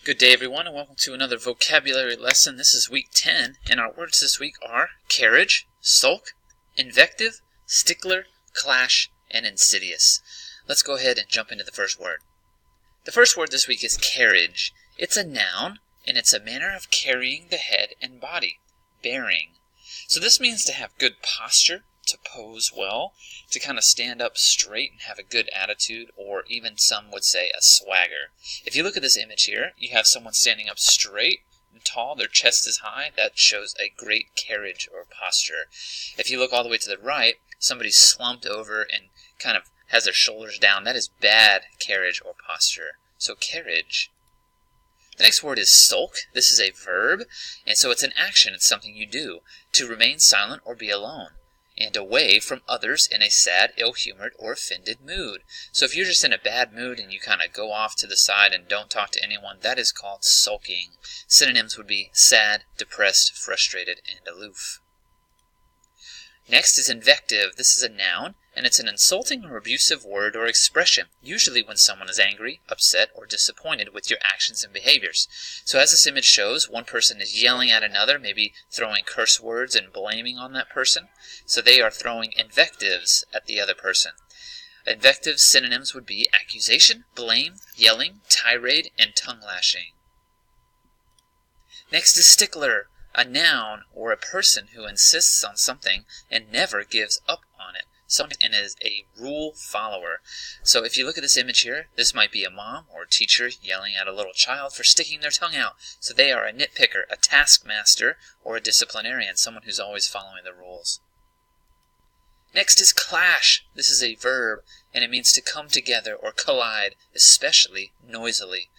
Good day, everyone, and welcome to another vocabulary lesson. This is week 10, and our words this week are carriage, sulk, invective, stickler, clash, and insidious. Let's go ahead and jump into the first word. The first word this week is carriage. It's a noun, and it's a manner of carrying the head and body, bearing. So this means to have good posture, to pose well, to kind of stand up straight and have a good attitude, or even some would say a swagger. If you look at this image here, you have someone standing up straight and tall, their chest is high. That shows a great carriage or posture. If you look all the way to the right, somebody's slumped over and kind of has their shoulders down. That is bad carriage or posture. So carriage. The next word is sulk. This is a verb, and so it's an action. It's something you do. To remain silent or be alone, and away from others in a sad, ill-humored, or offended mood. So if you're just in a bad mood and you kind of go off to the side and don't talk to anyone, that is called sulking. Synonyms would be sad, depressed, frustrated, and aloof. Next is invective. This is a noun, and it's an insulting or abusive word or expression, usually when someone is angry, upset, or disappointed with your actions and behaviors. So as this image shows, one person is yelling at another, maybe throwing curse words and blaming on that person. So they are throwing invectives at the other person. Invective synonyms would be accusation, blame, yelling, tirade, and tongue lashing. Next is stickler. A noun or a person who insists on something and never gives up on it. Someone is a rule follower. So if you look at this image here, this might be a mom or a teacher yelling at a little child for sticking their tongue out. So they are a nitpicker, a taskmaster, or a disciplinarian, someone who's always following the rules. Next is clash. This is a verb, and it means to come together or collide, especially noisily.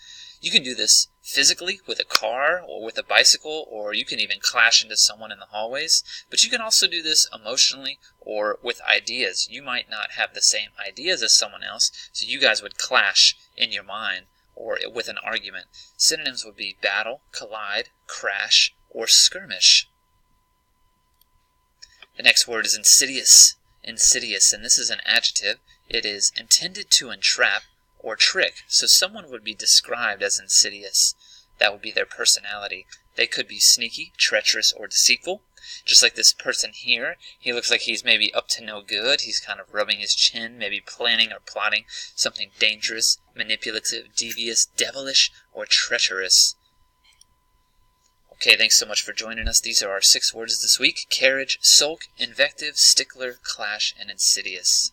You can do this physically with a car or with a bicycle, or you can even clash into someone in the hallways. But you can also do this emotionally or with ideas. You might not have the same ideas as someone else, so you guys would clash in your mind or with an argument. Synonyms would be battle, collide, crash, or skirmish. The next word is insidious. Insidious, and this is an adjective. It is intended to entrap or trick. So someone would be described as insidious. That would be their personality. They could be sneaky, treacherous, or deceitful. Just like this person here, he looks like he's maybe up to no good. He's kind of rubbing his chin, maybe planning or plotting something dangerous, manipulative, devious, devilish, or treacherous. Okay, thanks so much for joining us. These are our 6 words this week: carriage, sulk, invective, stickler, clash, and insidious.